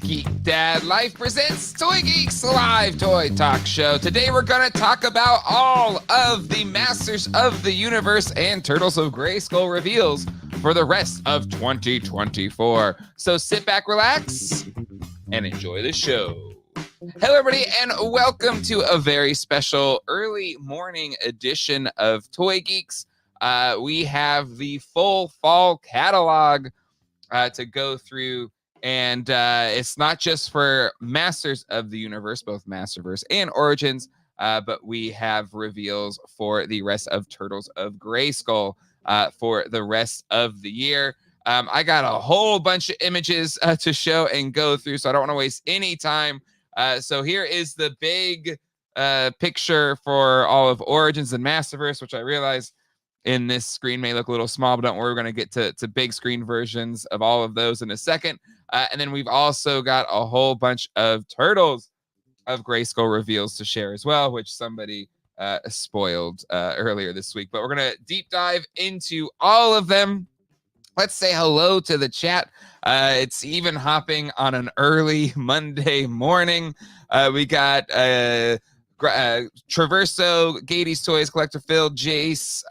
Geek Dad Life presents Toy Geeks Live Toy Talk Show. Today we're going to talk about all of the Masters of the Universe and Turtles of Grayskull reveals for the rest of 2024. So sit back, relax, and enjoy the show. Hello, everybody, and welcome to a very special early morning edition of Toy Geeks. We have the full fall catalog to go through, and it's not just for Masters of the Universe, both Masterverse and Origins, but we have reveals for the rest of Turtles of Grayskull for the rest of the year. I got a whole bunch of images to show and go through, so I don't want to waste any time. So here is the big picture for all of Origins and Masterverse, which I realize in this screen may look a little small, but don't worry, we're going to get to big screen versions of all of those in a second. And then we've also got a whole bunch of Turtles of Grayskull reveals to share as well, which somebody spoiled earlier this week. But we're going to deep dive into all of them. Let's say hello to the chat. It's even hopping on an early Monday morning. We got Traverso, Gady's Toys, Collector Phil, Jace,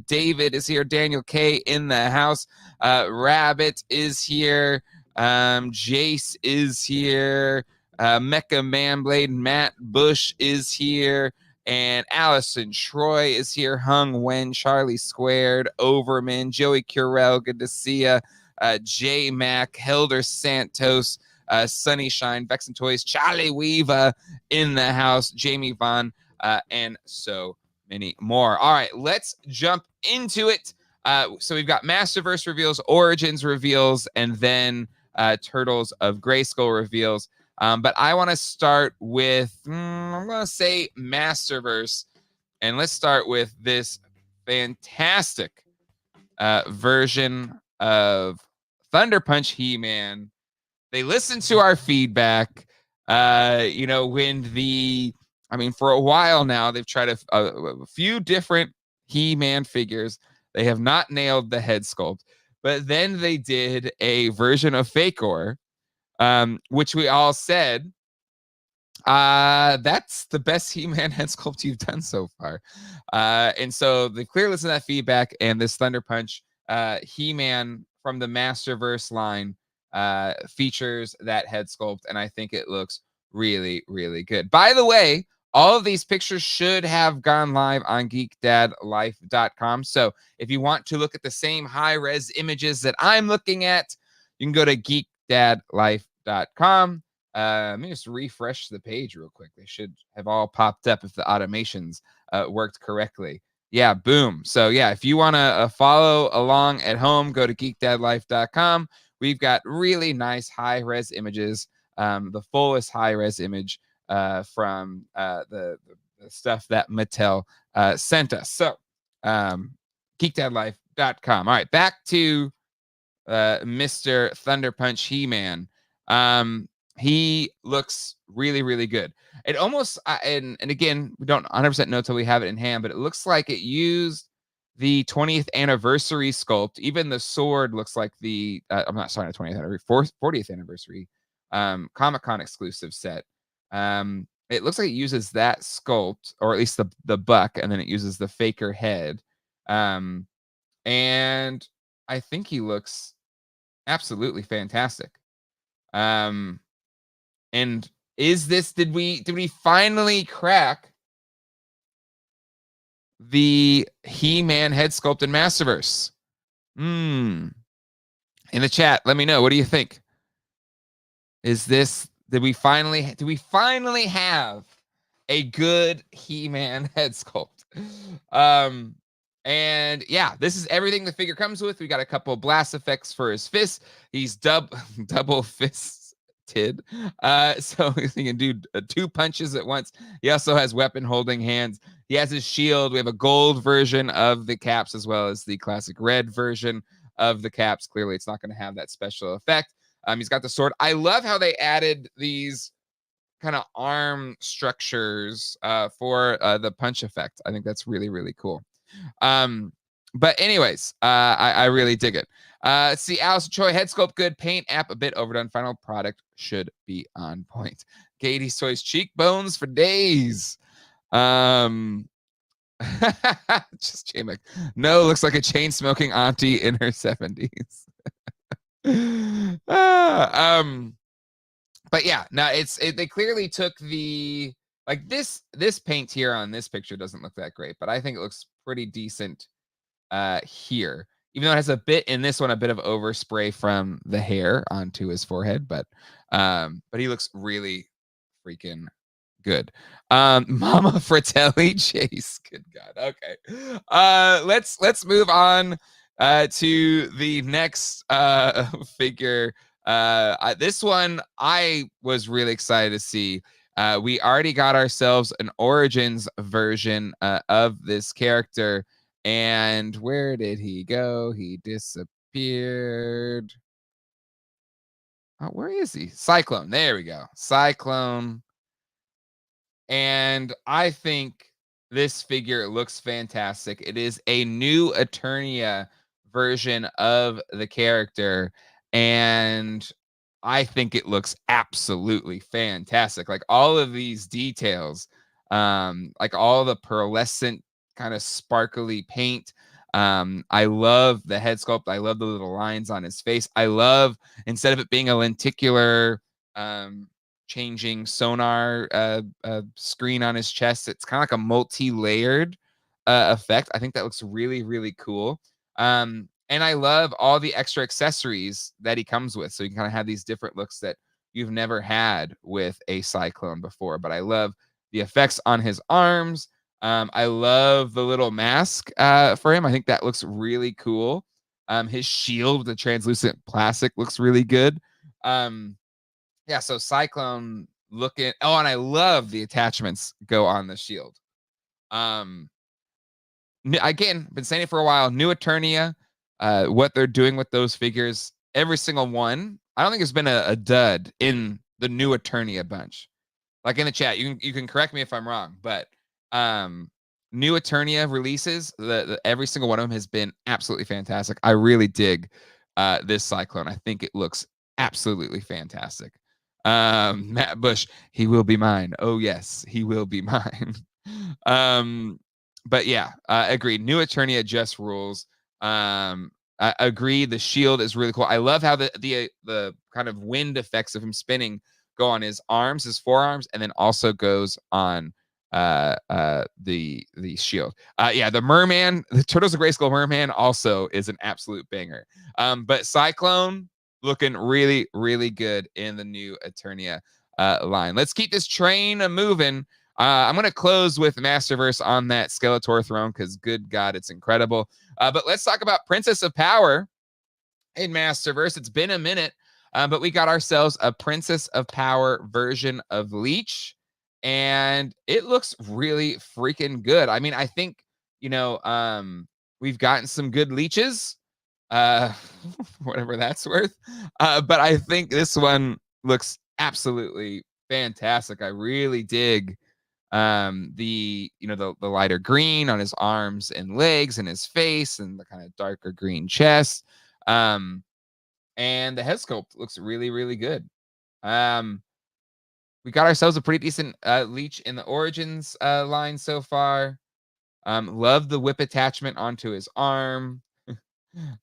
David is here, Daniel K in the house, Rabbit is here, Jace is here, Mecha Manblade, Matt Bush is here, and Allison Troy is here, Hung Wen, Charlie Squared, Overman, Joey Curell, good to see ya, J Mac, Helder Santos, Sunny Shine, Vexen Toys, Charlie Weaver in the house, Jamie Vaughn, and so many more. All right, let's jump into it. So we've got Masterverse reveals, Origins reveals, and then Turtles of Grayskull reveals. But I want to start with, I'm going to say Masterverse. And let's start with this fantastic version of Thunder Punch He-Man. They listened to our feedback. For a while now, they've tried a few different He-Man figures. They have not nailed the head sculpt. But then they did a version of Fakor, which we all said, that's the best He-Man head sculpt you've done so far. And so they've clearly listened to that feedback, and this Thunder Punch He-Man from the Masterverse line features that head sculpt, and I think it looks really, really good. By the way, all of these pictures should have gone live on geekdadlife.com. So if you want to look at the same high-res images that I'm looking at, you can go to geekdadlife.com. Let me just refresh the page real quick. They should have all popped up if the automations worked correctly. Yeah, boom. So yeah, if you want to follow along at home, go to geekdadlife.com. We've got really nice high-res images, the fullest high-res image from the stuff that Mattel sent us. So geekdadlife.com. All right, back to Mr. Thunder Punch He-Man. He looks really, really good. It almost, and again, we don't 100% know till we have it in hand, but it looks like it used the 20th anniversary sculpt. Even the sword looks like the, I'm not sorry, the 20th anniversary, 40th anniversary Comic-Con exclusive set. It looks like it uses that sculpt, or at least the buck, and then it uses the Faker head. And I think he looks absolutely fantastic. And is this, did we finally crack the He-Man head sculpt in Masterverse? In the chat, let me know. What do you think? Is this, did we finally have a good He-Man head sculpt? And yeah, this is everything the figure comes with. We got a couple of blast effects for his fists. He's double fisted. So he can do 2 punches at once. He also has weapon holding hands. He has his shield. We have a gold version of the caps as well as the classic red version of the caps. Clearly, it's not going to have that special effect. He's got the sword. I love how they added these kind of arm structures for the punch effect. I think that's really, really cool. But anyways, I really dig it. See, Alice Troy, head sculpt good, paint app a bit overdone. Final product should be on point. Katie's Toys, cheekbones for days. Just J-Mac. No, looks like a chain smoking auntie in her 70s. But yeah, no, they clearly took the like this paint here on this picture doesn't look that great, but I think it looks pretty decent here. Even though it has a bit in this one, a bit of overspray from the hair onto his forehead, but he looks really freaking good. Mama Fratelli Chase. Good God. Okay. Let's move on to the next figure. This one I was really excited to see. We already got ourselves an Origins version of this character. And where did he go? He disappeared. Oh, where is he? Cyclone. There we go. Cyclone. And I think this figure looks fantastic. It is a new Eternia version of the character. And I think it looks absolutely fantastic. Like all of these details, like all the pearlescent kind of sparkly paint. I love the head sculpt. I love the little lines on his face. I love, instead of it being a lenticular changing sonar screen on his chest, it's kind of like a multi-layered effect. I think that looks really, really cool. And I love all the extra accessories that he comes with. So you can kind of have these different looks that you've never had with a Cyclone before. But I love the effects on his arms. I love the little mask for him. I think that looks really cool. His shield, the translucent plastic, looks really good. Yeah, so Cyclone looking. Oh, and I love the attachments go on the shield. Again, been saying it for a while. New Eternia, what they're doing with those figures, every single one. I don't think there's been a dud in the new Eternia bunch. Like in the chat, you can correct me if I'm wrong, but new Eternia releases, the every single one of them has been absolutely fantastic. I really dig this Cyclone. I think it looks absolutely fantastic. Matt Bush, he will be mine. Oh yes, he will be mine. But yeah, agreed. New Eternia just rules. I agree. The shield is really cool. I love how the kind of wind effects of him spinning go on his arms, his forearms, and then also goes on the shield. Yeah, the merman, the Turtles of Grayskull merman also is an absolute banger. But Cyclone looking really, really good in the new Eternia line. Let's keep this train moving. I'm going to close with Masterverse on that Skeletor throne because, good God, it's incredible. But let's talk about Princess of Power in Masterverse. It's been a minute, but we got ourselves a Princess of Power version of Leech, and it looks really freaking good. I mean, I think, we've gotten some good leeches, whatever that's worth. But I think this one looks absolutely fantastic. I really dig the lighter green on his arms and legs and his face and the kind of darker green chest. And the head sculpt looks really, really good. We got ourselves a pretty decent Leech in the Origins line so far. Love the whip attachment onto his arm.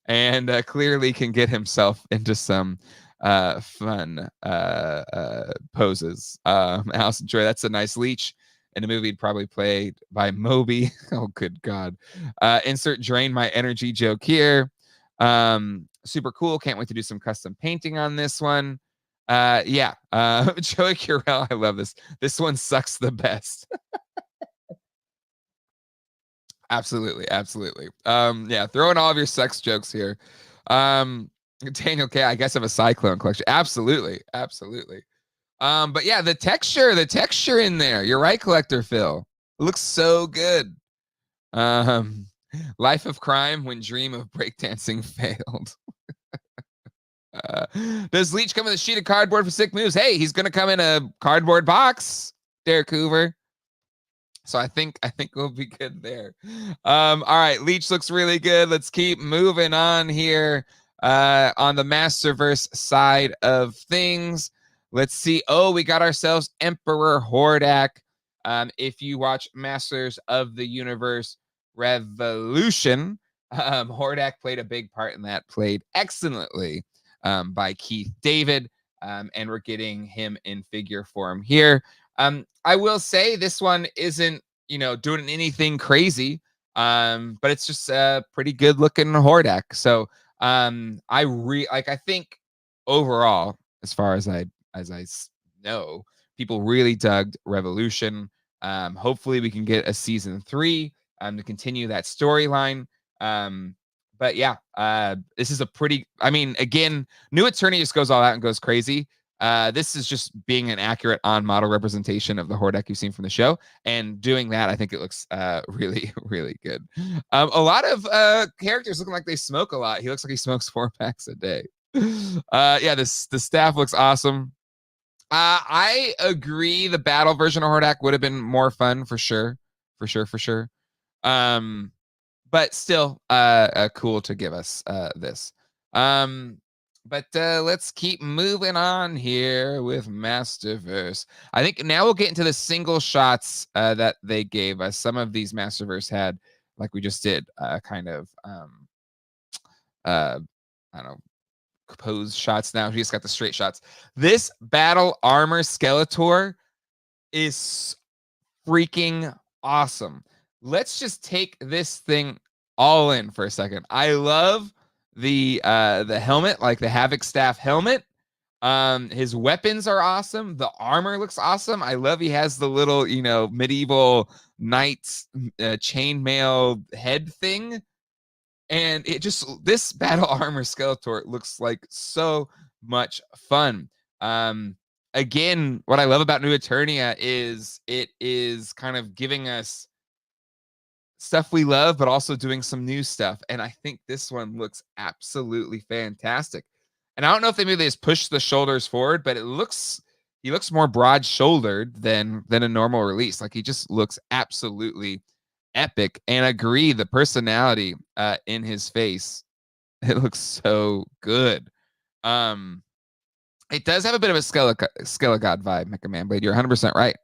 And clearly can get himself into some fun poses. Allison Troy, that's a nice Leech. In a movie probably played by Moby. Oh, good God. Insert drain my energy joke here. Super cool. Can't wait to do some custom painting on this one. Yeah. Joey Curell, I love this. This one sucks the best. Absolutely. Yeah, throw in all of your sex jokes here. Daniel K, I guess I have a Cyclone collection. Absolutely. But yeah, the texture in there. You're right, Collector Phil. It looks so good. Life of Crime when dream of breakdancing failed. Does Leech come with a sheet of cardboard for sick moves? Hey, he's gonna come in a cardboard box, Derek Hoover. So I think we'll be good there. All right, Leech looks really good. Let's keep moving on here. On the Masterverse side of things, let's see. Oh, we got ourselves Emperor Hordak. If you watch Masters of the Universe Revolution, Hordak played a big part in that. Played excellently by Keith David, and we're getting him in figure form here. I will say this one isn't, doing anything crazy, but it's just a pretty good looking Hordak. So I think overall, as far as I know, people really dug Revolution. Hopefully we can get a season 3 to continue that storyline. But yeah, this is a pretty, again, New Attorney just goes all out and goes crazy. This is just being an accurate on-model representation of the Hordak you've seen from the show, and doing that, I think it looks really, really good. A lot of characters looking like they smoke a lot. He looks like he smokes 4 packs a day. Yeah, the staff looks awesome. I agree. The battle version of Hordak would have been more fun for sure, for sure. But still, cool to give us this. But let's keep moving on here with Masterverse. I think now we'll get into the single shots that they gave us. Some of these Masterverse had, like we just did, kind of, I don't know, pose shots. Now we just got the straight shots. This battle armor Skeletor is freaking awesome. Let's just take this thing all in for a second. I love the helmet, like the Havoc Staff helmet. His weapons are awesome. The armor looks awesome. I love he has the little, medieval knights chainmail head thing. And this battle armor Skeletor looks like so much fun. Again, what I love about New Eternia is it is kind of giving us stuff we love, but also doing some new stuff. And I think this one looks absolutely fantastic. And I don't know if they just push the shoulders forward, but he looks more broad shouldered than a normal release. Like he just looks absolutely epic. And agree, the personality in his face, it looks so good. It does have a bit of a Skelegod vibe, Mecha Man Blade. You're 100% right.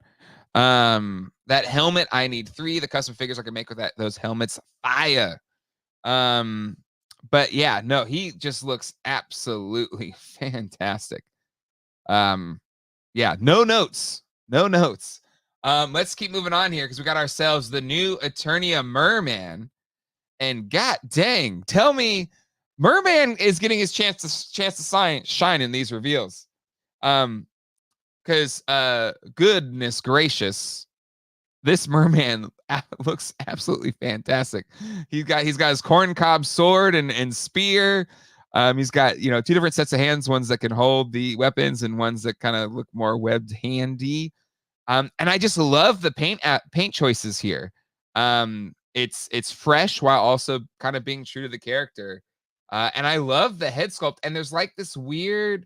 That helmet, I need 3. The custom figures I can make with those helmets, fire. But yeah, no, he just looks absolutely fantastic. Yeah, no notes. Let's keep moving on here because we got ourselves the new Eternia Merman. And god dang, tell me, Merman is getting his chance to shine in these reveals. Because goodness gracious, this Merman looks absolutely fantastic. He's got his corncob sword and spear. He's got 2 different sets of hands, ones that can hold the weapons and ones that kind of look more webbed handy. And I just love the paint choices here. It's fresh while also kind of being true to the character. And I love the head sculpt. And there's like this weird,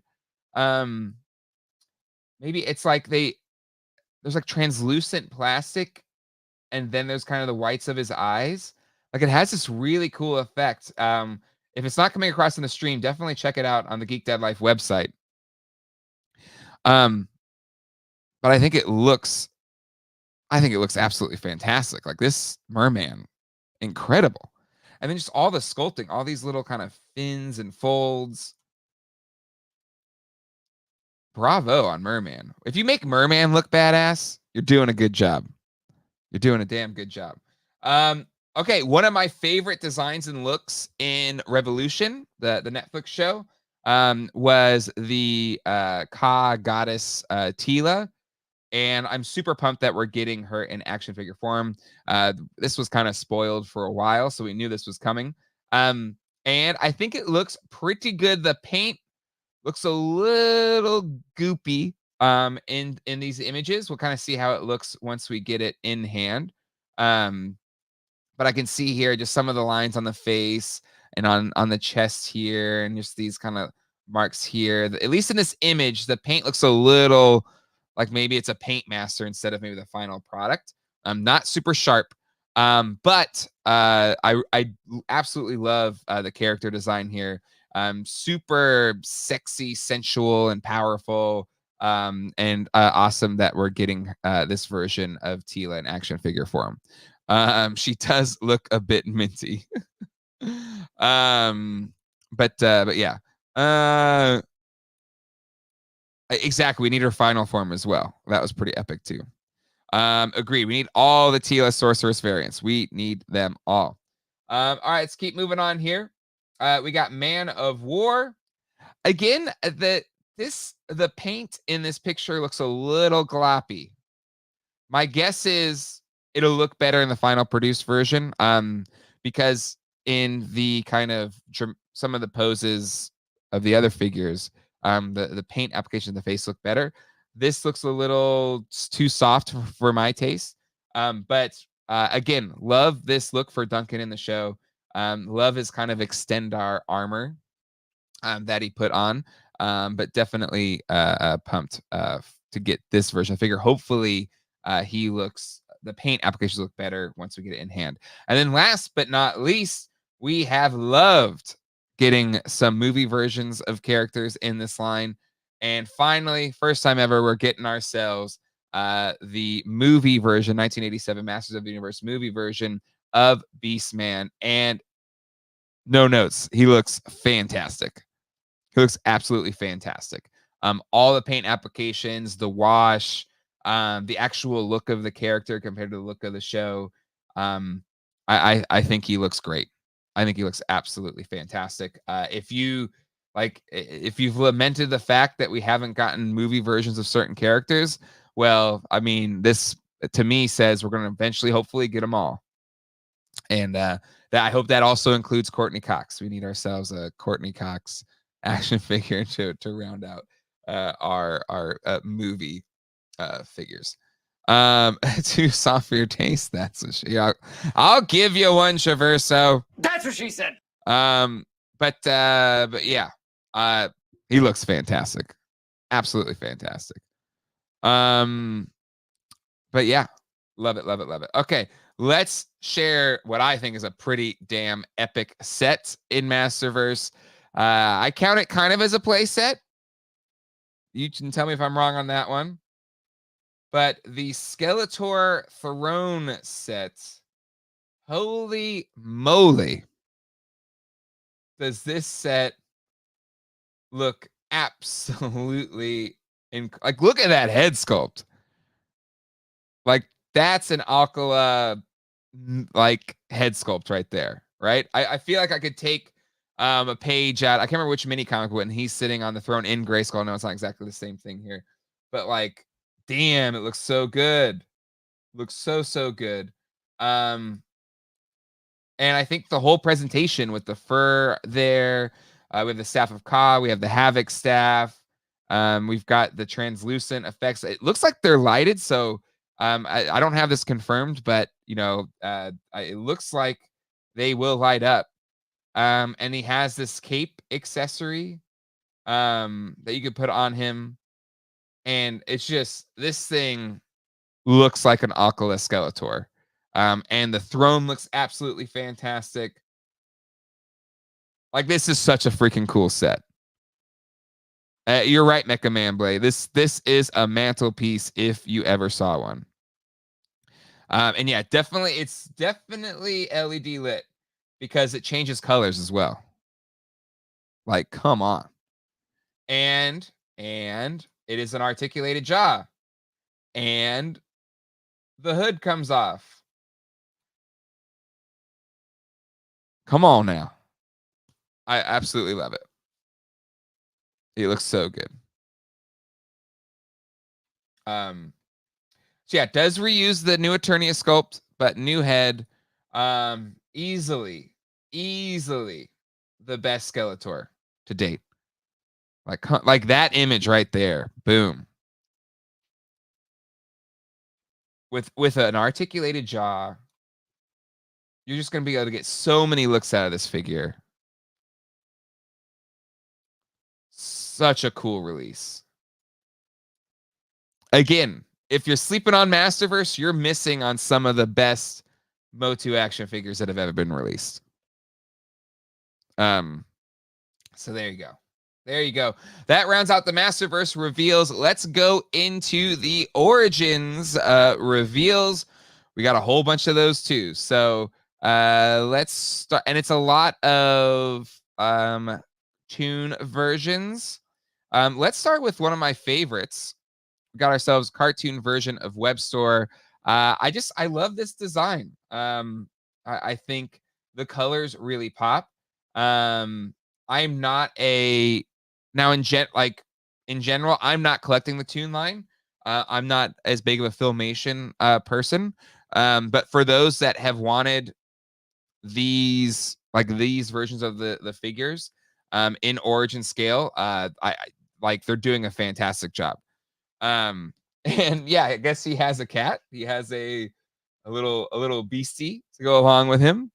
maybe it's like there's like translucent plastic, and then there's kind of the whites of his eyes. Like it has this really cool effect. If it's not coming across in the stream, definitely check it out on the Geek Dad Life website. But I think it looks absolutely fantastic. Like this Merman, incredible. And then just all the sculpting, all these little kind of fins and folds. Bravo on Merman. If you make Merman look badass, you're doing a good job. You're doing a damn good job. Okay, one of my favorite designs and looks in Revolution, the Netflix show, was the Ka goddess Tila. And I'm super pumped that we're getting her in action figure form. This was kind of spoiled for a while, so we knew this was coming. And I think it looks pretty good. The paint looks a little goopy in these images. We'll kind of see how it looks once we get it in hand. But I can see here just some of the lines on the face and on the chest here, and just these kind of marks here. At least in this image, the paint looks a little like maybe it's a paint master instead of maybe the final product. Not super sharp. But I absolutely love the character design here. Super sexy, sensual, and powerful. And awesome that we're getting this version of Tila in action figure form. She does look a bit minty. But yeah. Exactly. We need her final form as well. That was pretty epic too. Agree. We need all the Tila Sorceress variants. We need them all. All right, let's keep moving on here. We got Man of War. Again, the paint in this picture looks a little gloppy. My guess is it'll look better in the final produced version. Because in the kind of some of the poses of the other figures, the paint application of the face look better. This looks a little too soft for my taste. But again, love this look for Duncan in the show. Love his kind of extendar armor that he put on. But definitely pumped to get this version. I figure hopefully the paint applications look better once we get it in hand. And then last but not least, we have loved getting some movie versions of characters in this line. And finally, first time ever, we're getting ourselves the movie version, 1987 Masters of the Universe movie version of Beastman. And no notes, he looks fantastic. He looks absolutely fantastic. All the paint applications, the wash, the actual look of the character compared to the look of the show. I think he looks great. I think he looks absolutely fantastic. If you've lamented the fact that we haven't gotten movie versions of certain characters, well, I mean, this to me says we're going to eventually, hopefully, get them all. And that I hope that also includes Courtney Cox. We need ourselves a Courtney Cox action figure to round out our movie figures. Too soft for your taste. That's what I'll give you one, Traverso. That's what she said. But yeah, he looks fantastic, absolutely fantastic. But yeah, love it, love it, love it. Okay, let's share what I think is a pretty damn epic set in Masterverse. I count it kind of as a play set. You can tell me if I'm wrong on that one. But the Skeletor Throne set, holy moly, does this set look absolutely like, look at that head sculpt. Like, that's an Alcala like head sculpt right there, right? I feel like I could take a page out. I can't remember which mini comic when he's sitting on the throne in Grayskull. I know it's not exactly the same thing here, but like, damn, it looks so good. Looks so good. And I think the whole presentation with the fur there, we have the Staff of Ka, we have the Havoc staff, we've got the translucent effects. It looks like they're lighted, so I don't have this confirmed, but you know, it looks like they will light up. And he has this cape accessory that you could put on him, and it's just, this thing looks like an Alcala Skeletor. And the throne looks absolutely fantastic. Like, this is such a freaking cool set. You're right, Mecha Man Blade. This is a mantelpiece if you ever saw one. And yeah, it's definitely LED lit because it changes colors as well. Like, come on. And it is an articulated jaw. And the hood comes off. Come on now. I absolutely love it. It looks so good. So yeah, it does reuse the new Eternia sculpt, but new head. Easily the best Skeletor to date. Like that image right there. Boom. With an articulated jaw, you're just going to be able to get so many looks out of this figure. Such a cool release. Again, if you're sleeping on Masterverse, you're missing on some of the best MOTU action figures that have ever been released. So there you go. There you go. That rounds out the Masterverse reveals. Let's go into the Origins reveals. We got a whole bunch of those too. So let's start. And it's a lot of toon versions. Let's start with one of my favorites. We got ourselves cartoon version of Web Store. I love this design. I think the colors really pop. I'm not a now in general, I'm not collecting the toon line. I'm not as big of a Filmation person. But for those that have wanted these versions of the figures in origin scale, I like they're doing a fantastic job. And yeah, I guess he has a cat. He has a little beastie to go along with him.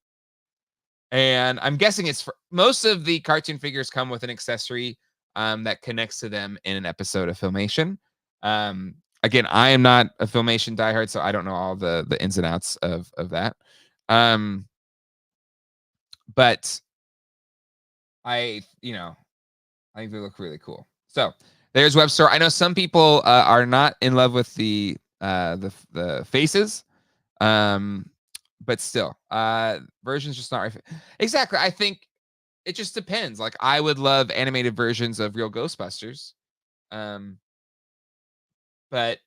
And I'm guessing it's for most of the cartoon figures come with an accessory that connects to them in an episode of Filmation. Again, I am not a Filmation diehard, so I don't know all the ins and outs of that. But I think they look really cool. So there's Web Store. I know some people are not in love with the faces. But still, versions just not right. Exactly. I think it just depends. Like I would love animated versions of real Ghostbusters. But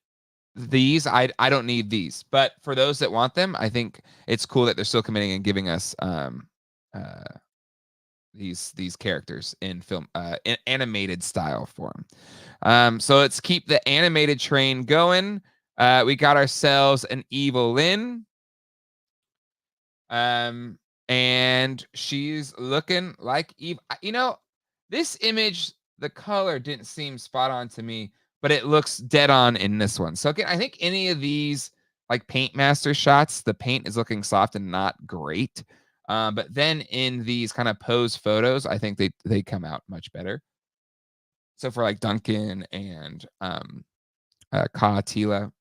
these I don't need these. But for those that want them, I think it's cool that they're still committing and giving us these characters in film in animated style form. So let's keep the animated train going. We got ourselves an Evil Lynn. And she's looking like Eve. This image, the color didn't seem spot on to me, but it looks dead on in this one. So again, I think any of these like Paint Master shots, the paint is looking soft and not great. But then in these kind of pose photos, I think they come out much better. So for like Duncan and Ka Tila,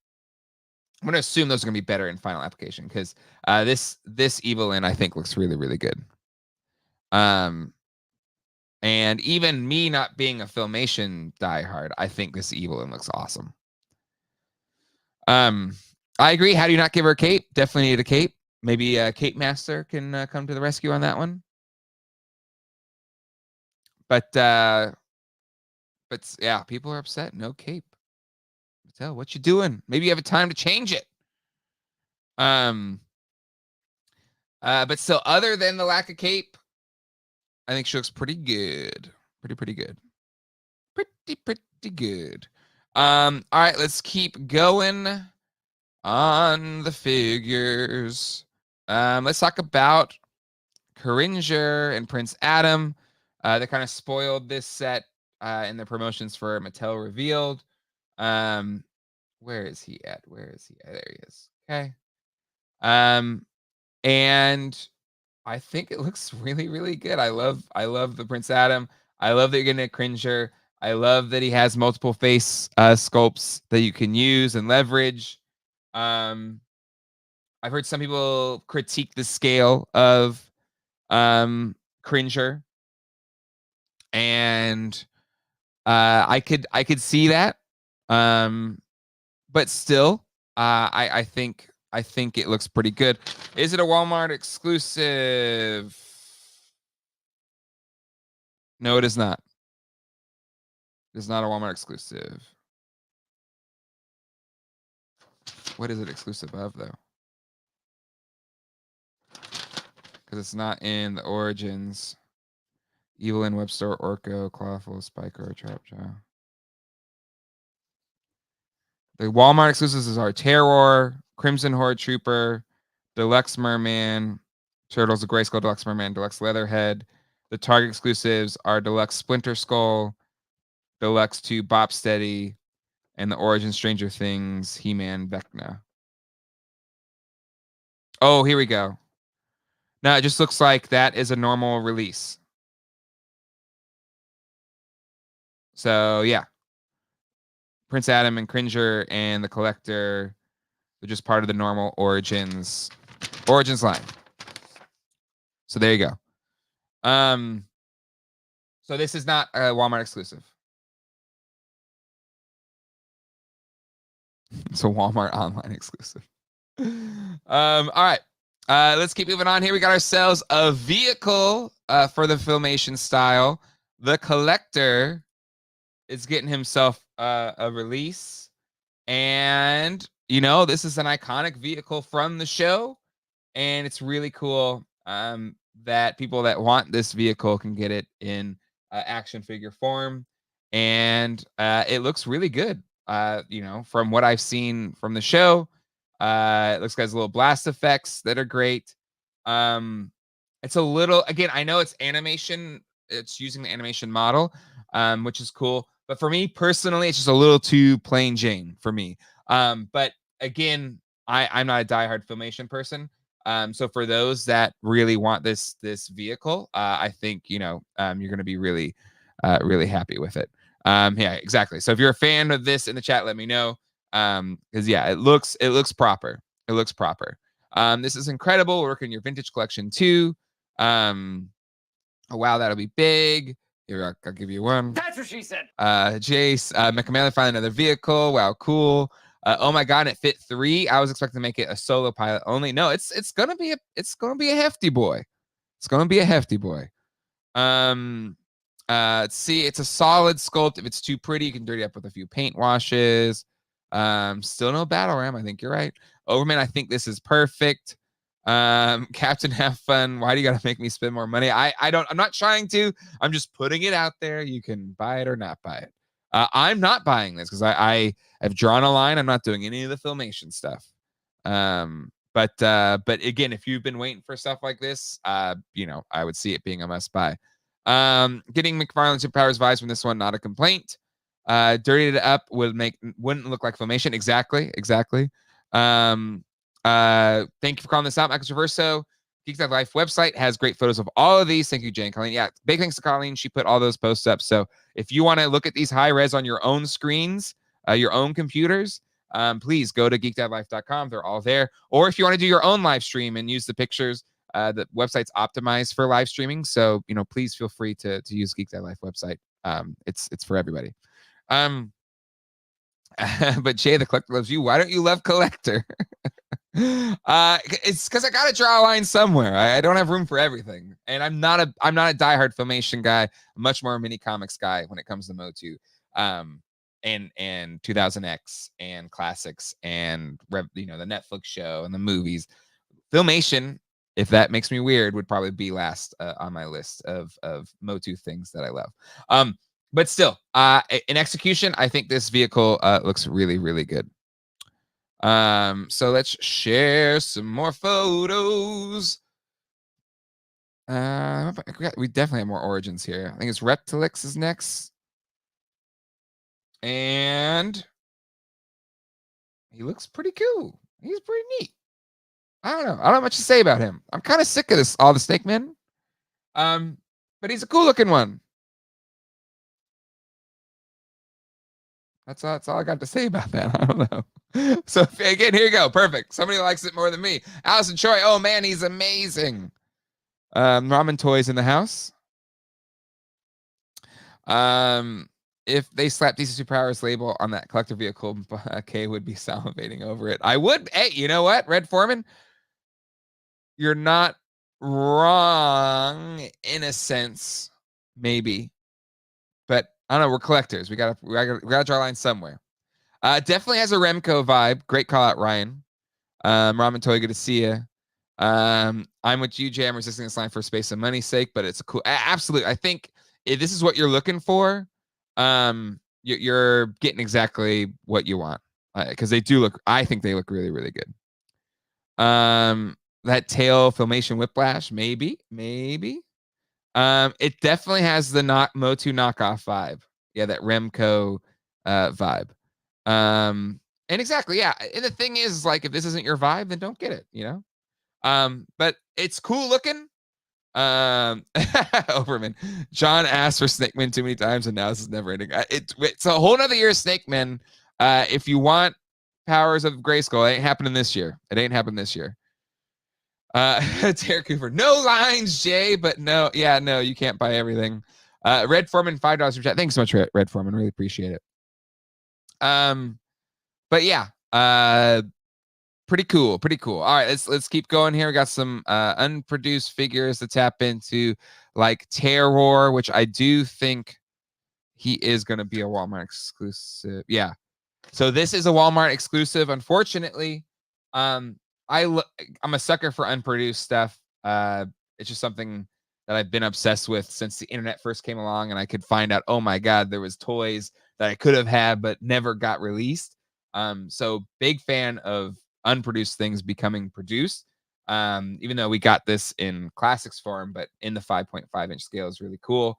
I'm going to assume those are going to be better in final application because this Evil Lynn I think looks really, really good. And even me not being a Filmation diehard, I think this Evil Lynn looks awesome. I agree. How do you not give her a cape? Definitely need a cape. Maybe a Cape Master can come to the rescue on that one. But yeah, people are upset. No cape. Mattel, what you doing? Maybe you have a time to change it. But still, other than the lack of cape, I think she looks pretty good. Pretty good. Pretty good. All right, let's keep going on the figures. Let's talk about Cringer and Prince Adam. They kind of spoiled this set in the promotions for Mattel Revealed. Where is he at? There he is. Okay. And I think it looks really, really good. I love the Prince Adam. I love that you're getting a Cringer. I love that he has multiple face sculpts that you can use and leverage. I've heard some people critique the scale of Cringer, and I could see that. But still, I think it looks pretty good. Is it a Walmart exclusive? No, it is not. It is not a Walmart exclusive. What is it exclusive of, though? Because it's not in the Origins. Evil in Web Store, Orko, Clawful, Spiker, Trapjaw. The Walmart exclusives are Terror, Crimson Horde Trooper, Deluxe Merman, Turtles of Grayskull, Deluxe Merman, Deluxe Leatherhead. The Target exclusives are Deluxe Splinter Skull, Deluxe 2 Bopsteady, and the Origin Stranger Things He-Man Vecna. Oh, here we go. No, it just looks like that is a normal release. So, yeah. Prince Adam and Cringer and the Collector, they're just part of the normal Origins line. So there you go. So this is not a Walmart exclusive. It's a Walmart online exclusive. All right. Let's keep moving on here. We got ourselves a vehicle for the Filmation style. The Collector is getting himself a release. And, you know, this is an iconic vehicle from the show. And it's really cool that people that want this vehicle can get it in action figure form. And it looks really good. You know, from what I've seen from the show, it looks like it's little blast effects that are great. It's a little, again, I know it's animation. It's using the animation model, which is cool. But for me personally, it's just a little too plain Jane for me. But again, I'm not a diehard Filmation person. So for those that really want this vehicle, I think, you know, you're going to be really happy with it. Yeah, exactly. So if you're a fan of this in the chat, let me know. Because yeah, it looks proper. It looks proper. This is incredible. Work in your vintage collection too. Oh, wow, that'll be big. Here, I'll give you one. That's what she said. Jace, McMahon find another vehicle. Wow, cool. Oh my god, it fit 3. I was expecting to make it a solo pilot only. No, it's gonna be a hefty boy. It's gonna be a hefty boy. Let's see, it's a solid sculpt. If it's too pretty, you can dirty up with a few paint washes. Still no battle ram. I think you're right. Overman, I think this is perfect. Captain, have fun. Why do you gotta make me spend more money? I'm not trying to. I'm just putting it out there. You can buy it or not buy it. I'm not buying this because I have drawn a line. I'm not doing any of the Filmation stuff. But again, if you've been waiting for stuff like this, you know, I would see it being a must buy. Getting McFarlane's Superpowers vibes from this one, not a complaint. Dirtied it up wouldn't look like Filmation. Exactly. Thank you for calling this out, Michael Traverso. Geeks Out Life website has great photos of all of these. Thank you, Jane Colleen. Yeah, big thanks to Colleen. She put all those posts up. So if you want to look at these high res on your own screens, your own computers, please go to geekdadlife.com. They're all there. Or if you want to do your own live stream and use the pictures, the website's optimized for live streaming. So, you know, please feel free to use Geek Dad Life website. It's for everybody. But Jay, the Collector loves you. Why don't you love Collector? It's because I gotta draw a line somewhere. I don't have room for everything, and I'm not a diehard Filmation guy. I'm much more a mini comics guy when it comes to MOTU, and 2000X and classics and you know, the Netflix show and the movies. Filmation, if that makes me weird, would probably be last on my list of MOTU things that I love. But still, in execution, I think this vehicle looks really, really good. So let's share some more photos. We definitely have more Origins here. I think it's Reptilix is next. And he looks pretty cool. He's pretty neat. I don't know. I don't have much to say about him. I'm kind of sick of all the Snake Men. But he's a cool looking one. That's all I got to say about that. I don't know. So again, here you go. Perfect. Somebody likes it more than me. Allison Choi. Oh man, he's amazing. Ramen Toys in the house. If they slap DC Superpowers label on that collector vehicle, Kay would be salivating over it. I would. Hey, you know what, Red Foreman? You're not wrong in a sense, maybe. But I don't know. We're collectors. We gotta draw a line somewhere. Definitely has a Remco vibe. Great call out, Ryan. Ramen Toy, good to see you. I'm with you, Jay. I'm resisting this line for space and money's sake, but it's a cool. Absolutely. I think if this is what you're looking for, you're getting exactly what you want, because they do look. I think they look really, really good. That tail Filmation whiplash, maybe. It definitely has the MOTU knockoff vibe. Yeah, that Remco vibe. And exactly, yeah. And the thing is, like, if this isn't your vibe, then don't get it, you know? But it's cool looking. Overman. John asked for Snake Man too many times, and now this is never ending. It's a whole nother year of Snake Man. If you want powers of Grayskull, it ain't happening this year. It ain't happening this year. Terry Cooper, no lines, Jay, but no, you can't buy everything. Red Foreman, $5 for chat. Thanks so much, Red Foreman. Really appreciate it. But yeah, pretty cool. All right, let's keep going here. We got some unproduced figures to tap into, like Terror, which I do think he is going to be a Walmart exclusive. Yeah, so this is a Walmart exclusive. Unfortunately, I'm a sucker for unproduced stuff. It's just something that I've been obsessed with since the internet first came along, and I could find out, oh my God, there was toys that I could have had but never got released. So big fan of unproduced things becoming produced. Even though we got this in classics form, but in the 5.5 inch scale is really cool.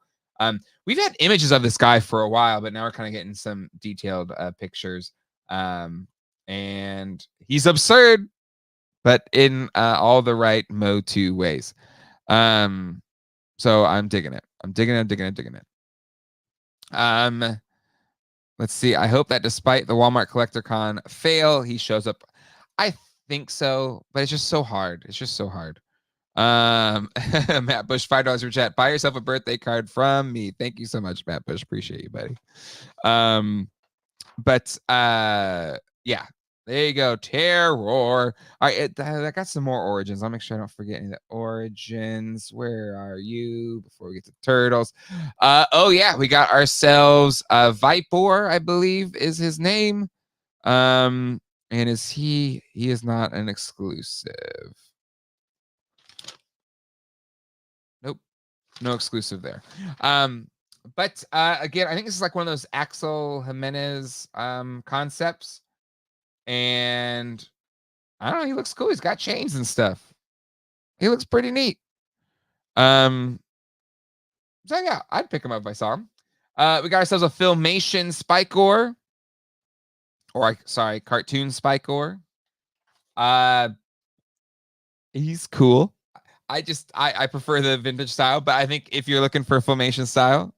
We've had images of this guy for a while, but now we're kind of getting some detailed pictures. And he's absurd, but in all the right MOTU ways. So I'm digging it. I'm digging it. Let's see. I hope that despite the Walmart Collector Con fail, he shows up. I think so, but it's just so hard. Matt Bush, $5 for chat. Buy yourself a birthday card from me. Thank you so much, Matt Bush. Appreciate you, buddy. But yeah, there you go. Terror. All right, I got some more origins. I'll make sure I don't forget any of the origins. Where are you before we get to turtles? Oh yeah, we got ourselves Viper, I believe is his name. And is he is not an exclusive. Nope, no exclusive there. But again, I think this is like one of those Axel Jimenez concepts. And I don't know, he looks cool. He's got chains and stuff. He looks pretty neat. So yeah, I'd pick him up if I saw him. We got ourselves a Filmation Spikor. Cartoon Spikor. He's cool. I prefer the vintage style, but I think if you're looking for Filmation style,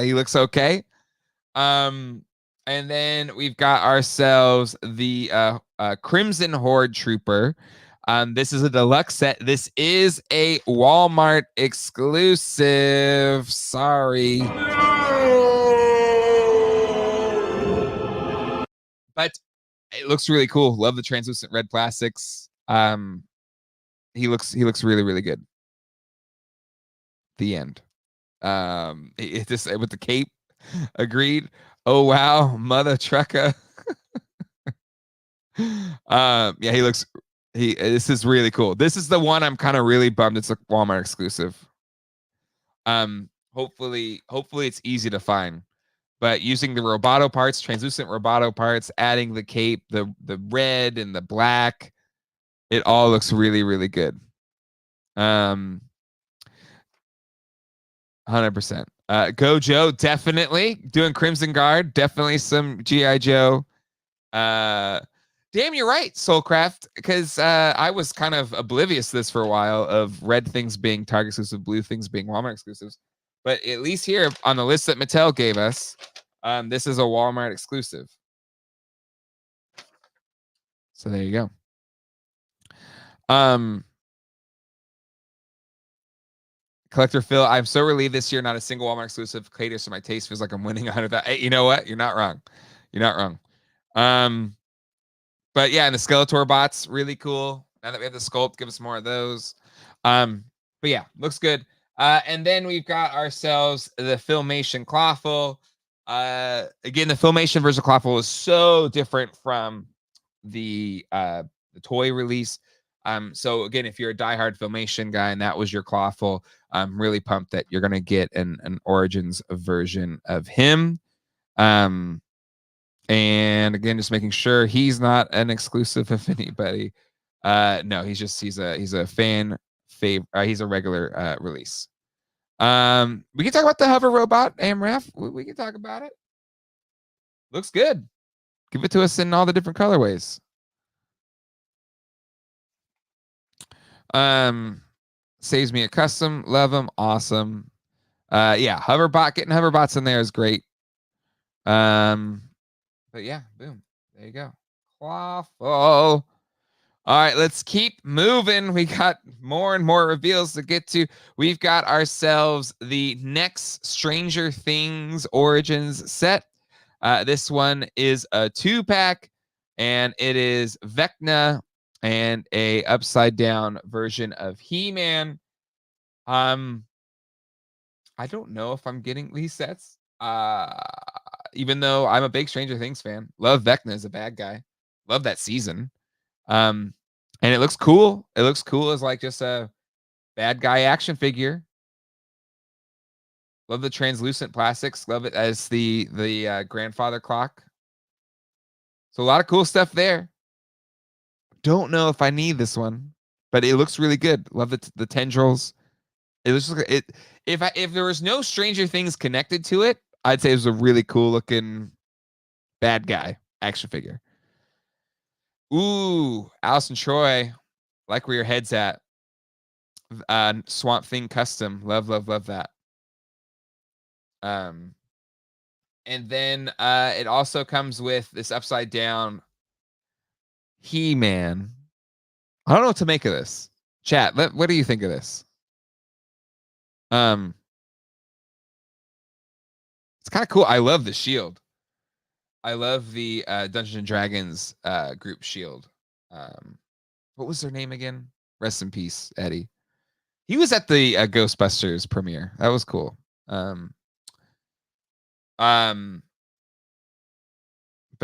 he looks okay. And then we've got ourselves the Crimson Horde Trooper. This is a deluxe set. This is a Walmart exclusive. Sorry. But it looks really cool. Love the translucent red plastics. He looks really, really good. The end. It just with the cape. Agreed. Oh wow, mother trucker. Yeah, this is really cool. This is the one I'm kind of really bummed it's a Walmart exclusive. Hopefully it's easy to find. But using the Roboto parts, translucent Roboto parts, adding the cape, the red and the black, it all looks really, really good. 100%. Go Joe, definitely doing Crimson Guard, definitely some GI Joe. Damn, you're right, Soulcraft, because I was kind of oblivious to this for a while of red things being Target exclusive, blue things being Walmart exclusives. But at least here on the list that Mattel gave us, this is a Walmart exclusive. So there you go. Collector Phil, I'm so relieved this year not a single Walmart exclusive. Caters to my taste. Feels like I'm winning 100. Hey, you know what? You're not wrong. But yeah, and the Skeletor bots, really cool. Now that we have the sculpt, give us more of those. But yeah, looks good. And then we've got ourselves the Filmation Clawful. Again, the Filmation version of Clawful is so different from the toy release. So again, if you're a diehard Filmation guy and that was your Clawful, I'm really pumped that you're gonna get an Origins version of him. And again, just making sure he's not an exclusive of anybody. No, he's a fan favorite. He's a regular release. We can talk about the hover robot, AMRAF. We can talk about it. Looks good. Give it to us in all the different colorways. Saves me a custom. Love them. Awesome. Yeah, hoverbot, getting hoverbots in there is great. But yeah, boom. There you go. Clawful. All right, let's keep moving. We got more and more reveals to get to. We've got ourselves the next Stranger Things Origins set. This one is a 2-pack, and it is Vecna and a upside down version of He-Man. I don't know if I'm getting these sets. Even though I'm a big Stranger Things fan. Love Vecna as a bad guy. Love that season. And it looks cool. It looks cool as like just a bad guy action figure. Love the translucent plastics. Love it as the grandfather clock. So a lot of cool stuff there. Don't know if I need this one, but it looks really good. Love the tendrils. It looks like it. If there was no Stranger Things connected to it, I'd say it was a really cool looking bad guy action figure. Ooh, Allison Troy, like where your head's at. Swamp Thing custom, love that. And then it also comes with this upside down He-Man. I don't know what to make of this. Chat, what do you think of this? It's kind of cool. I love the shield. I love the Dungeons and Dragons group shield. What was their name again? Rest in peace, Eddie. He was at the Ghostbusters premiere. That was cool. But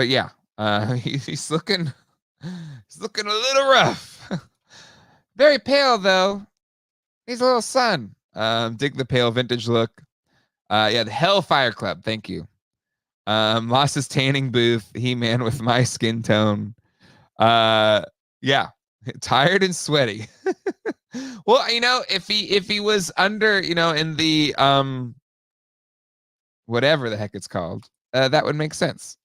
yeah, he's looking a little rough. Very pale though. He's a little sun. Dig the pale vintage look. Yeah, the Hellfire Club. Thank you. Lost his tanning booth. He-Man with my skin tone. Yeah, tired and sweaty. Well, you know, if he was under, you know, in the whatever the heck it's called, that would make sense.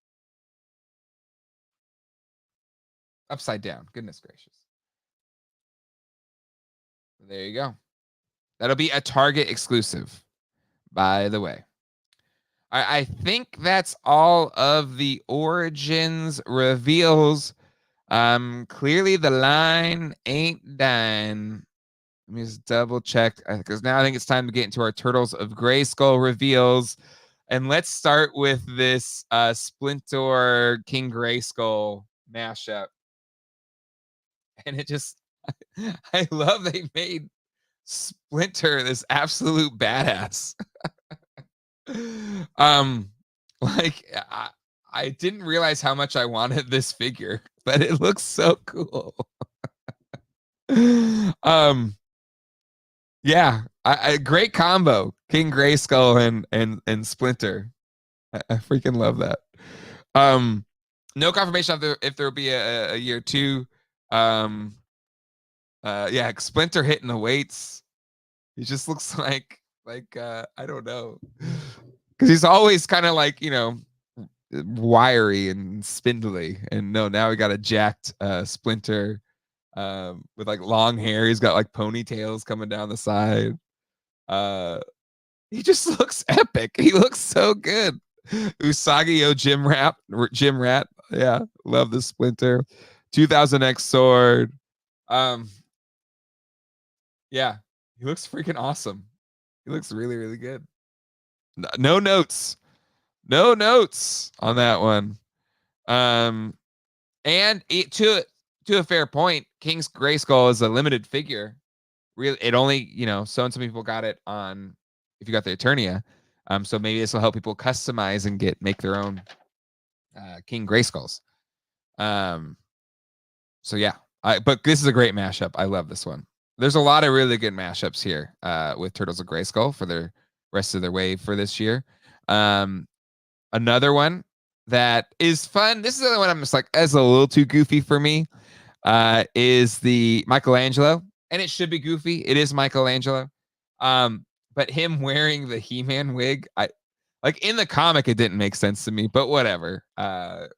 Upside down. Goodness gracious. There you go. That'll be a Target exclusive, by the way. I think that's all of the Origins reveals. Clearly the line ain't done. Let me just double check, because now I think it's time to get into our Turtles of Grayskull reveals. And let's start with this Splinter King Grayskull mashup. And it just, I love they made Splinter this absolute badass. Like I didn't realize how much I wanted this figure, but it looks so cool. Yeah, I great combo, King Grayskull and Splinter. I freaking love that. No confirmation if there will be a year 2. Yeah, Splinter hitting the weights. He just looks like I don't know, because he's always kind of like, you know, wiry and spindly, and no, now we got a jacked Splinter with like long hair. He's got like ponytails coming down the side. He just looks epic. He looks so good. Usagi Jim Rat. Yeah, love the Splinter. 2000X sword. Yeah, he looks freaking awesome. He looks really, really good. No notes. No notes on that one. And to a fair point, King's Grayskull is a limited figure. Really, it only, you know, so and so people got it on if you got the Eternia. So maybe this will help people customize and make their own King Grayskulls. So yeah, but this is a great mashup. I love this one. There's a lot of really good mashups here with Turtles of Grayskull for their rest of their wave for this year. Another one that is fun. This is the other one I'm just like, as a little too goofy for me. Is the Michelangelo, and it should be goofy. It is Michelangelo. But him wearing the He-Man wig, I like in the comic, it didn't make sense to me, but whatever.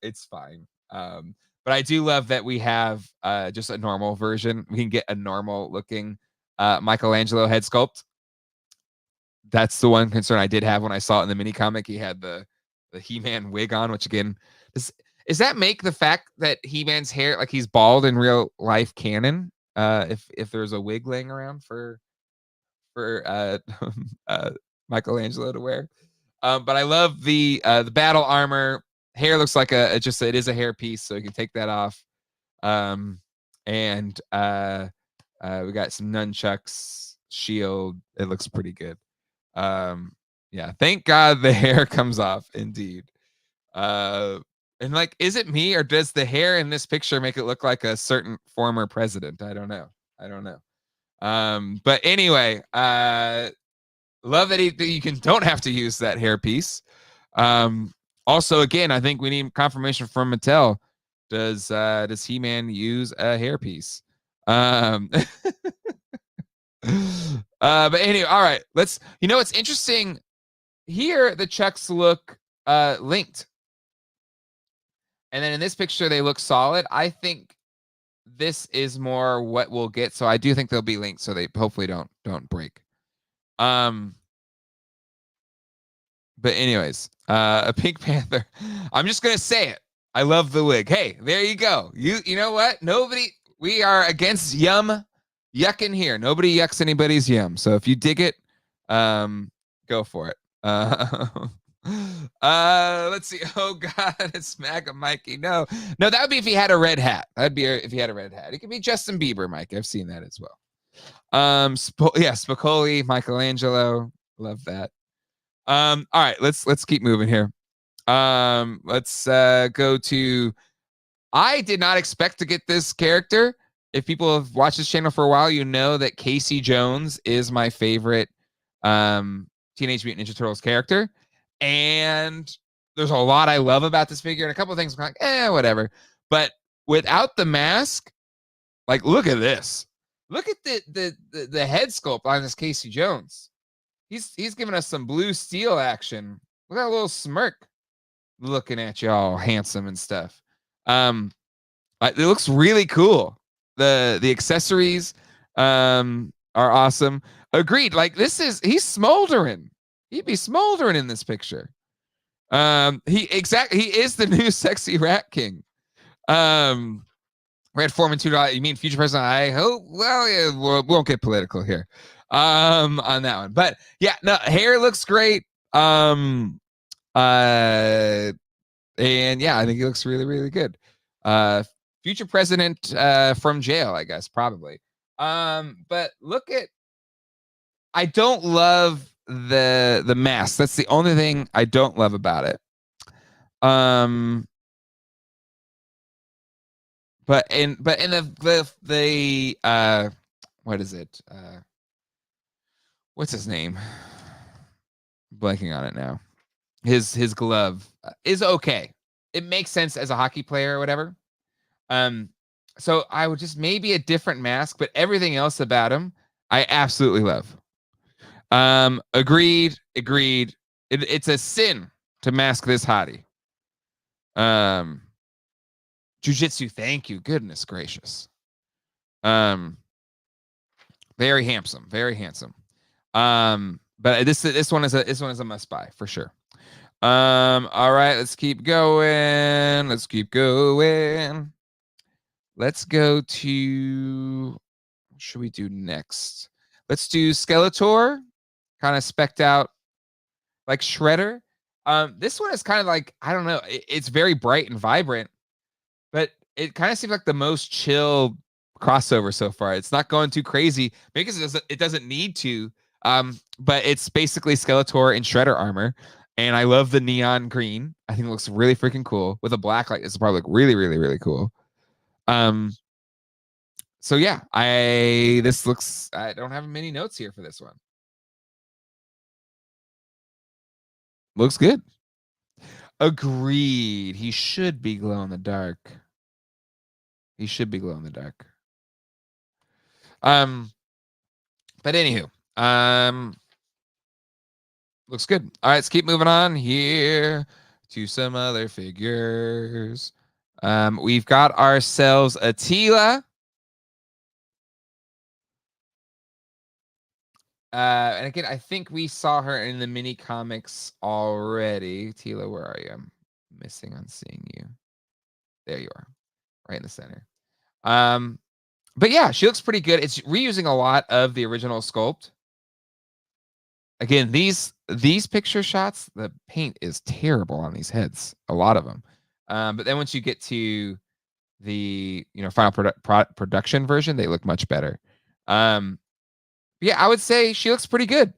It's fine. But I do love that we have just a normal version. We can get a normal looking Michelangelo head sculpt. That's the one concern I did have when I saw it in the mini comic. He had the He-Man wig on, which again, does that make the fact that He-Man's hair, like he's bald in real life, canon? If there's a wig laying around for Michelangelo to wear. But I love the battle armor. Hair looks like it is a hair piece, so you can take that off. And we got some nunchucks, shield. It looks pretty good. Yeah, thank God the hair comes off, indeed. And like, is it me, or does the hair in this picture make it look like a certain former president? I don't know. But anyway, love that you don't have to use that hair piece. Also, again, I think we need confirmation from Mattel. Does He-Man use a hair piece? But anyway, all right. It's interesting. Here, the checks look linked. And then in this picture, they look solid. I think this is more what we'll get. So I do think they'll be linked, so they hopefully don't break. But anyways, a Pink Panther. I'm just gonna say it. I love the wig. Hey, there you go. You know what? We are against yucking here. Nobody yucks anybody's yum. So if you dig it, go for it. Let's see. Oh God, it's MAGA Mikey. No, that would be if he had a red hat. That'd be if he had a red hat. It could be Justin Bieber, Mike. I've seen that as well. Spicoli, Michelangelo. Love that. All right, let's keep moving here. Let's go to. I did not expect to get this character. If people have watched this channel for a while, you know that Casey Jones is my favorite Teenage Mutant Ninja Turtles character. And there's a lot I love about this figure, and a couple of things I'm like, whatever. But without the mask, like, look at this. Look at the head sculpt on this Casey Jones. He's giving us some blue steel action. Look at that little smirk, looking at you all handsome and stuff. It looks really cool. The accessories are awesome. Agreed. Like, he's smoldering. He'd be smoldering in this picture. He is the new sexy Rat King. Red Foreman $2. You mean future president? I hope. Well, yeah, we won't get political here. On that one, but yeah, no, hair looks great. And yeah, I think he looks really, really good. Future president from jail, I guess, probably. But I don't love the mask. That's the only thing I don't love about it. But in the what is it? What's his name? Blanking on it now. His glove is okay. It makes sense as a hockey player or whatever. So I would just maybe a different mask, but everything else about him, I absolutely love. Agreed. It's a sin to mask this hottie. Jiu-jitsu, thank you. Goodness gracious. Very handsome. But this one is a must buy for sure. All right, let's keep going. Let's go to, what should we do next? Let's do Skeletor, kind of specced out like Shredder. This one is kind of like, I don't know, it's very bright and vibrant, but it kind of seems like the most chill crossover so far. It's not going too crazy because it doesn't need to. But it's basically Skeletor in Shredder armor, and I love the neon green. I think it looks really freaking cool with a black light. It's probably look really, really, really cool. So yeah, I don't have many notes here for this one. Looks good. Agreed. He should be glow in the dark. But anywho, looks good. All right, let's keep moving on here to some other figures. We've got ourselves Attila. And again, I think we saw her in the mini comics already. Tila, where are you? I'm missing on seeing you. There you are, right in the center. But yeah, she looks pretty good. It's reusing a lot of the original sculpt. Again, these picture shots, the paint is terrible on these heads, a lot of them. But then once you get to the final production version, they look much better. Yeah, I would say she looks pretty good.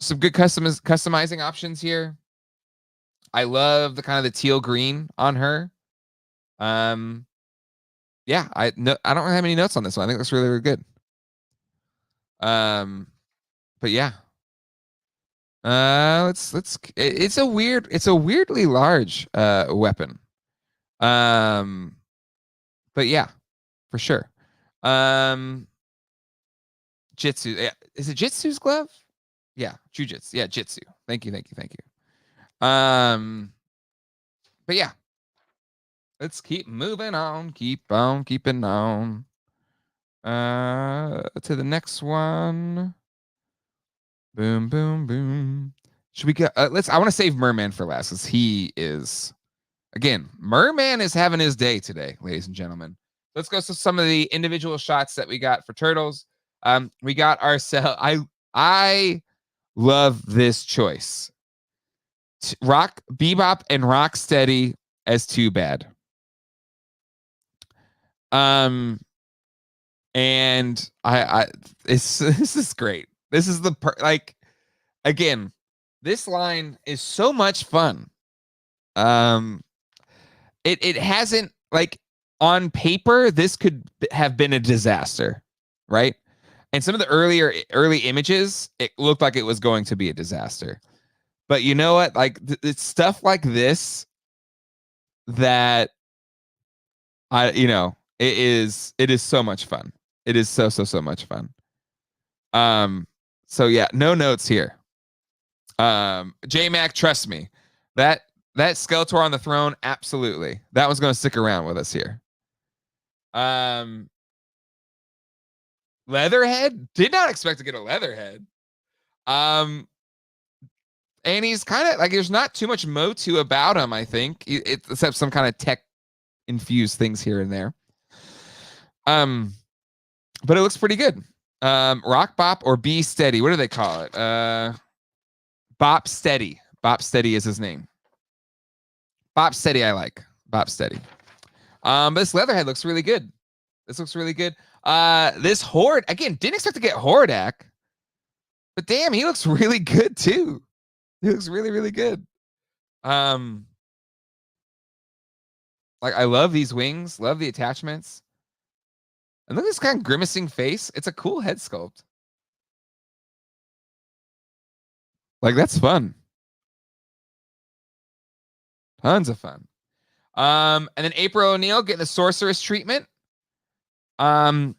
Some good customizing options here. I love the kind of the teal green on her. Yeah, I don't really have any notes on this one. I think it looks really, really good. But yeah. It's a weirdly large weapon. But yeah, for sure. Jitsu. Yeah. Is it Jitsu's glove? Yeah, Jujitsu. Yeah, Jitsu. Thank you. But yeah. Let's keep moving on. Keep on keeping on. To the next one. Boom, boom, boom. Should we go? I want to save Merman for last, because he is, again, Merman is having his day today, ladies and gentlemen. Let's go to some of the individual shots that we got for Turtles. We got ourselves. I love this choice. Bebop and Rocksteady as Too Bad. And this is great. This is again, this line is so much fun. It hasn't, on paper, this could have been a disaster, right? And some of the early images, it looked like it was going to be a disaster. But you know what? It's stuff like this that it is so much fun. It is so much fun. So yeah, no notes here. J-Mac, trust me. That Skeletor on the throne, absolutely. That one's going to stick around with us here. Leatherhead? Did not expect to get a Leatherhead. And he's kind of there's not too much MOTU about him, I think, except some kind of tech infused things here and there. But it looks pretty good. Rock Bop or Be Steady. What do they call it? Bop Steady. Bop Steady is his name. Bop Steady, I like. Bop Steady. But this Leatherhead looks really good. This Horde, again, didn't expect to get Hordak. But damn, he looks really good too. He looks really, really good. I love these wings. Love the attachments. And look at this kind of grimacing face. It's a cool head sculpt. That's fun. Tons of fun. And then April O'Neil getting the Sorceress treatment. You can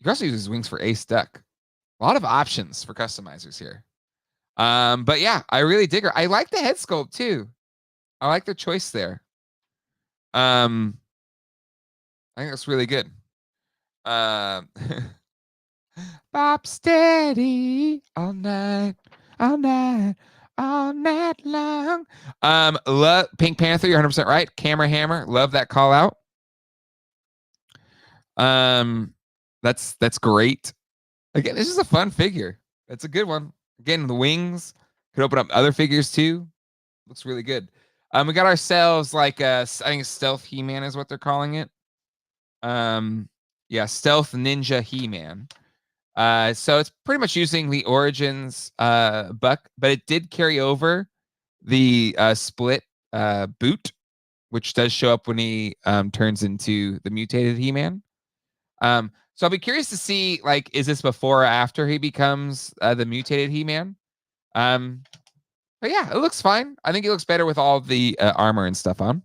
also use his wings for Ace Duck. A lot of options for customizers here. But yeah, I really dig her. I like the head sculpt too. I like their choice there. I think that's really good. Bop Steady all night long. Love Pink Panther. You're 100% right. Camera Hammer. Love that call out. That's great. Again, this is a fun figure. That's a good one. Again, the wings could open up other figures too. Looks really good. We got ourselves I think Stealth He-Man is what they're calling it. Yeah, Stealth Ninja He-Man. So it's pretty much using the Origins buck, but it did carry over the split boot, which does show up when he turns into the mutated He-Man. So I'll be curious to see, is this before or after he becomes the mutated He-Man? But yeah, it looks fine. I think it looks better with all the armor and stuff on.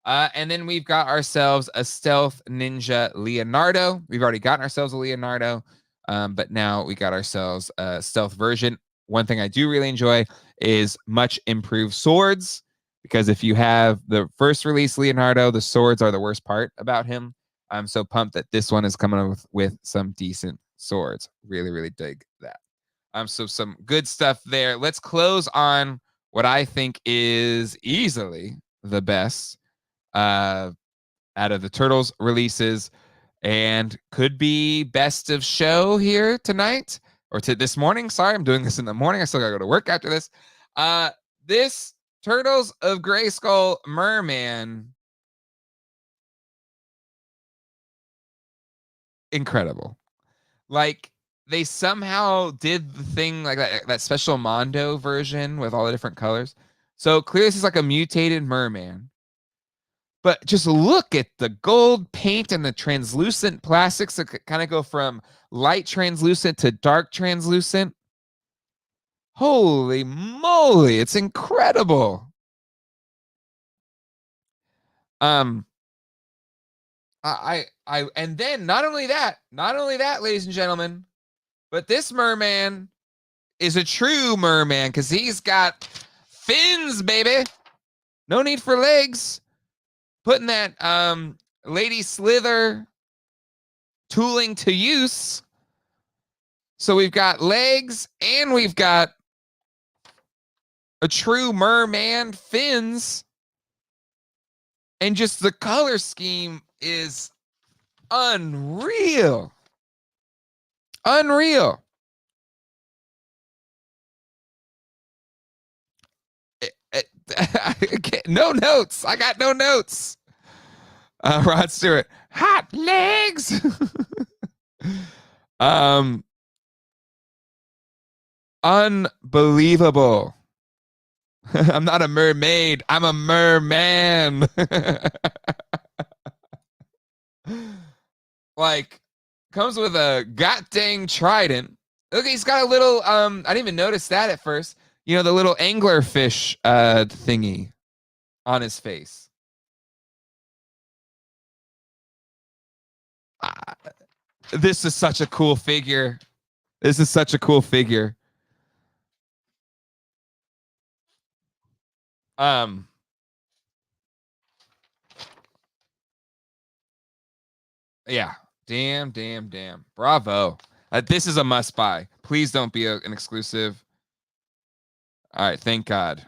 And then we've got ourselves a Stealth Ninja Leonardo. We've already gotten ourselves a Leonardo, but now we got ourselves a stealth version. One thing I do really enjoy is much improved swords, because if you have the first release Leonardo, the swords are the worst part about him. I'm so pumped that this one is coming up with some decent swords. Really, really dig that. So some good stuff there. Let's close on what I think is easily the best out of the Turtles releases, and could be best of show here tonight or this morning. Sorry, I'm doing this in the morning. I still gotta go to work after this. This Turtles of Grayskull Merman, incredible. Like, they somehow did the thing like that special Mondo version with all the different colors. So clearly this is like a mutated merman. But just look at the gold paint and the translucent plastics that kind of go from light translucent to dark translucent. Holy moly, it's incredible. And then not only that, ladies and gentlemen, but this merman is a true merman because he's got fins, baby. No need for legs. Putting that Lady Slither tooling to use. So we've got legs and we've got a true merman fins. And just the color scheme is unreal. Unreal. No notes. I got no notes. Rod Stewart, hot legs. Unbelievable. I'm not a mermaid. I'm a merman. Like, comes with a goddamn trident. Look, he's got a little, I didn't even notice that at first. You know, the little anglerfish thingy on his face. This is such a cool figure. This is such a cool figure. Yeah. Damn. Bravo. This is a must buy. Please don't be an exclusive. All right. Thank God.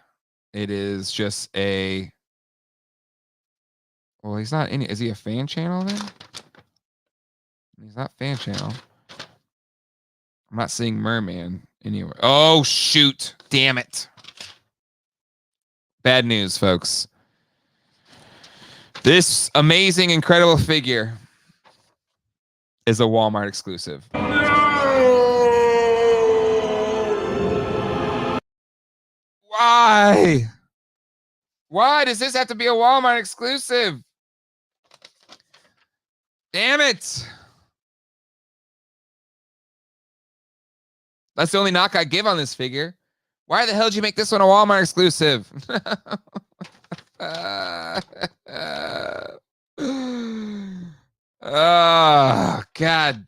It is just a. Well, he's not in. Is he a fan channel then? He's not fan channel. I'm not seeing Merman anywhere. Oh, shoot. Damn it. Bad news, folks. This amazing, incredible figure is a Walmart exclusive. Why? Why does this have to be a Walmart exclusive? Damn it. That's the only knock I give on this figure. Why the hell did you make this one a Walmart exclusive? Oh, God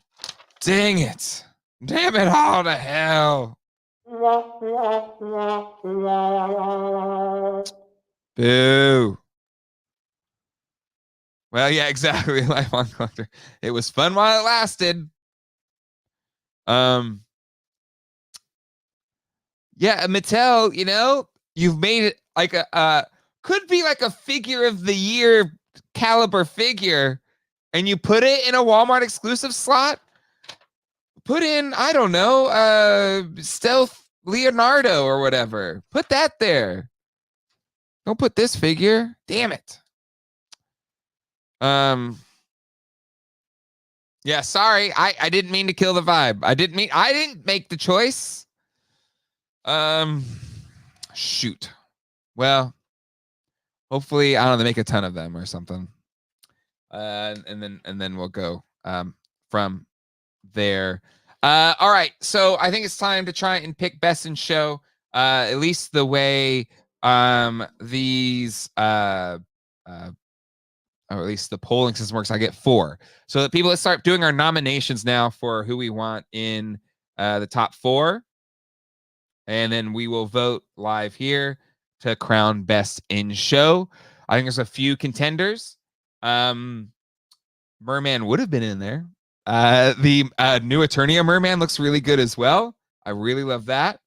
dang it. Damn it all to hell. Boo. Well, yeah, exactly. Lifelong collector. It was fun while it lasted. Yeah, Mattel, you know, you've made it like a could be like a figure of the year caliber figure, and you put it in a Walmart exclusive slot. Put in, I don't know, Stealth Leonardo or whatever. Put that there. Don't put this figure. Damn it. Yeah, sorry. I didn't mean to kill the vibe. I didn't make the choice. Shoot. Well, hopefully, I don't know, they make a ton of them or something. And then we'll go from there. All right. So I think it's time to try and pick best in show. At least the way these or at least the polling system works, I get 4. So the people, let's start doing our nominations now for who we want in the top 4. And then we will vote live here to crown best in show. I think there's a few contenders. Merman would have been in there. The new Eternia Merman looks really good as well. I really love that.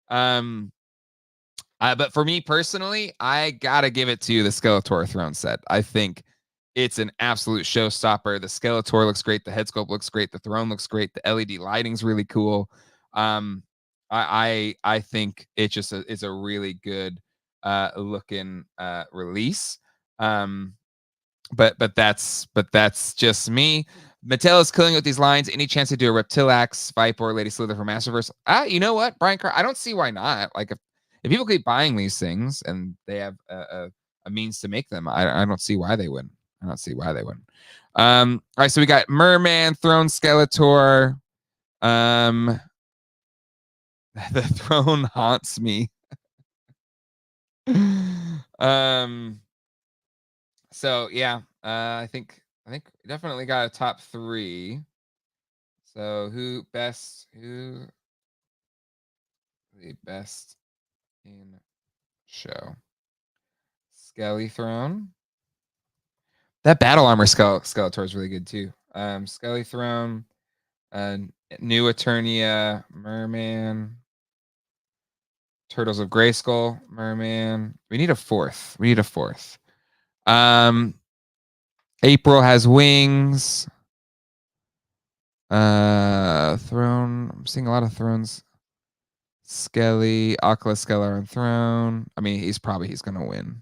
But for me personally, I gotta give it to the Skeletor throne set. I think it's an absolute showstopper. The Skeletor looks great. The head sculpt looks great. The throne looks great. The LED lighting's really cool. I think it just is a really good looking release. But that's just me. Mattel is killing with these lines. Any chance to do a Reptilax, Viper, or Lady Slither for Masterverse? You know what, Brian Carr? I don't see why not. Like if people keep buying these things and they have a means to make them, I don't see why they wouldn't. I don't see why they wouldn't. All right, so we got Merman, Throne, Skeletor. The throne haunts me. So yeah, I think definitely got a top 3. So who the best in show? Skelly Throne. That battle armor Skeletor is really good too. Skelly Throne, new Eternia Merman, Turtles of Grayskull Merman. We need a fourth. April has wings. Throne. I'm seeing a lot of thrones. Skelly, Oculus Skeller on throne. I mean, he's gonna win.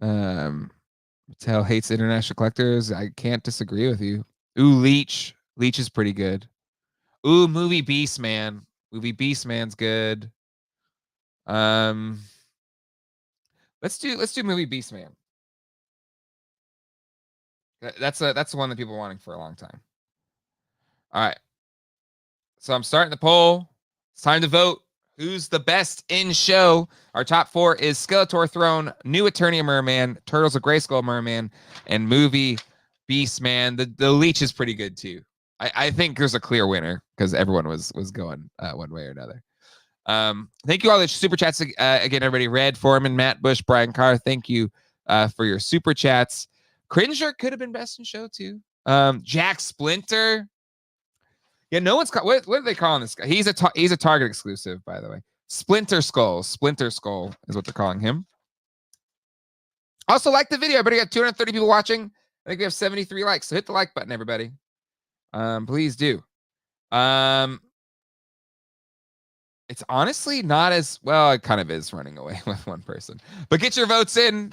Mattel hates international collectors. I can't disagree with you. Ooh, Leech. Leech is pretty good. Ooh, movie Beast Man. Movie Beast Man's good. Let's do movie Beast Man. That's the one that people are wanting for a long time. All right. So I'm starting the poll. It's time to vote. Who's the best in show? Our top 4 is Skeletor Throne, New Eternia Merman, Turtles of Grayskull Merman, and movie Beastman. The Leech is pretty good too. I think there's a clear winner because everyone was going one way or another. Thank you all the super chats again, everybody. Red, Foreman, Matt Bush, Brian Carr. Thank you for your super chats. Cringer could have been best in show too. Jack Splinter. Yeah, no one's what are they calling this guy? He's a Target exclusive, by the way. Splinter Skull is what they're calling him. Also, like the video. Everybody got 230 people watching. I think we have 73 likes. So hit the like button, everybody. Please do. It's honestly not as well. It kind of is running away with one person, but get your votes in.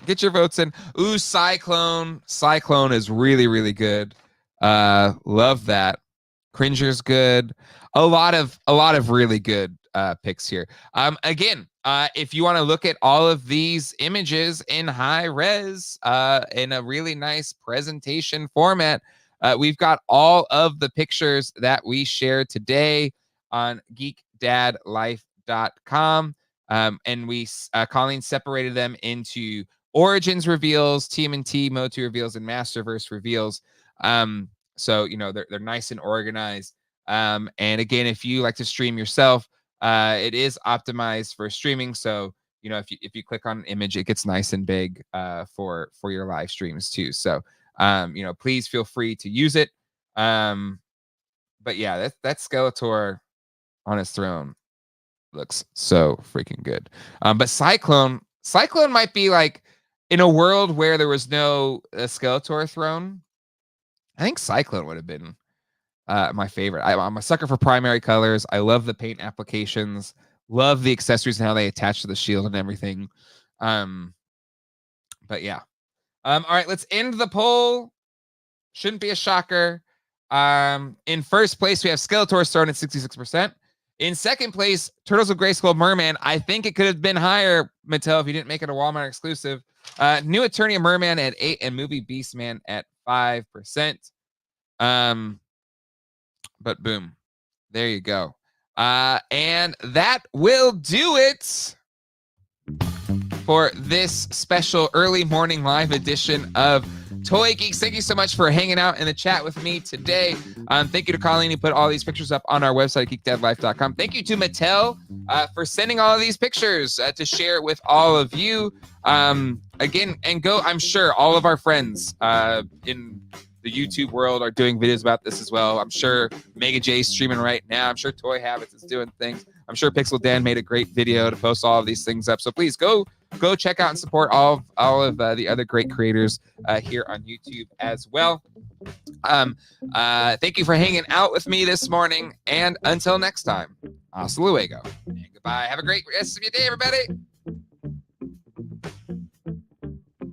Ooh, Cyclone. Cyclone is really, really good. Love that. Cringer's good. A lot of really good picks here. Again, if you want to look at all of these images in high res in a really nice presentation format, we've got all of the pictures that we shared today on geekdadlife.com. And Colleen separated them into Origins reveals, TMNT, MOTU reveals, and Masterverse reveals. So, they're nice and organized. And again, if you like to stream yourself, it is optimized for streaming. So, if you click on an image, it gets nice and big for your live streams too. So, please feel free to use it. But yeah, that Skeletor on his throne looks so freaking good. But Cyclone might be like in a world where there was no Skeletor throne. I think Cyclone would have been my favorite. I'm a sucker for primary colors. I love the paint applications. Love the accessories and how they attach to the shield and everything. But yeah. All right, let's end the poll. Shouldn't be a shocker. In first place, we have Skeletor's throne at 66%. In second place, Turtles of Grayskull Merman. I think it could have been higher, Mattel, if you didn't make it a Walmart exclusive. New Eternia Merman at 8% and movie Beastman at 5%. But boom, there you go. And that will do it for this special early morning live edition of Toy Geeks. Thank you so much for hanging out in the chat with me today. Thank you to Colleen who put all these pictures up on our website, geekdadlife.com. Thank you to Mattel for sending all of these pictures to share with all of you. Again, and I'm sure all of our friends in the YouTube world are doing videos about this as well. I'm sure Mega J's streaming right now. I'm sure Toy Habits is doing things. I'm sure Pixel Dan made a great video to post all of these things up. So please go check out and support all of the other great creators here on YouTube as well. Thank you for hanging out with me this morning, and until next time, hasta luego and goodbye. Have a great rest of your day, everybody.